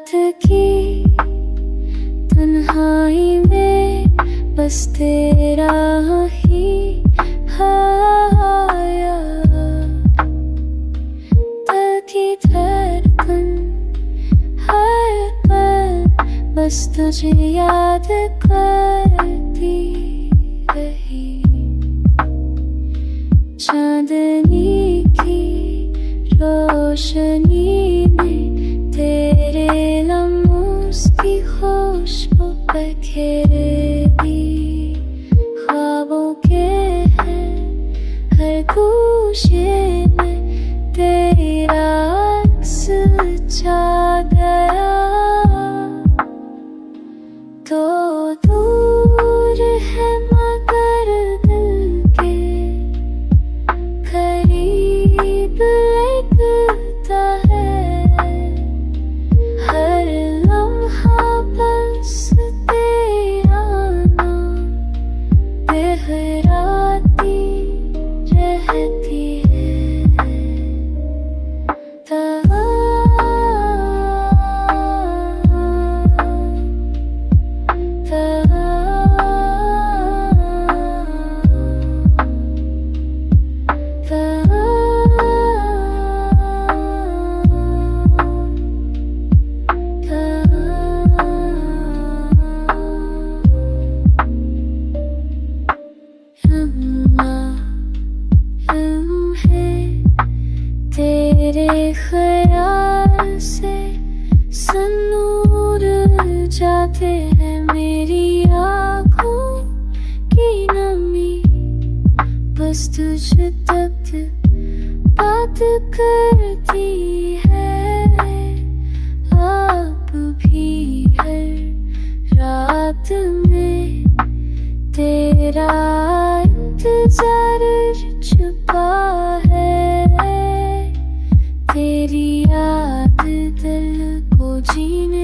रात की तन्हाई में बस तेरा ही आया, दिल की धड़कन हर पल बस तुझे याद करती रही। चांदनी की रोशनी ने तेरे लम्हों की खुशबू बखेर दी। ख्वाबों के हर गूशे में तेरा अक्स छा गया। तो दूर है मगर दिल के करीब लगता है। हर लम्हा बस तेरा नाम दोहराती रहती है। तेरे ख्याल से सनूर जाते हैं मेरी आँखों की नमी। बस तुझ तक बात करती है आप भी। हर रात में तेरा इंतजार छुपा है। तेरी याद दिल को जीने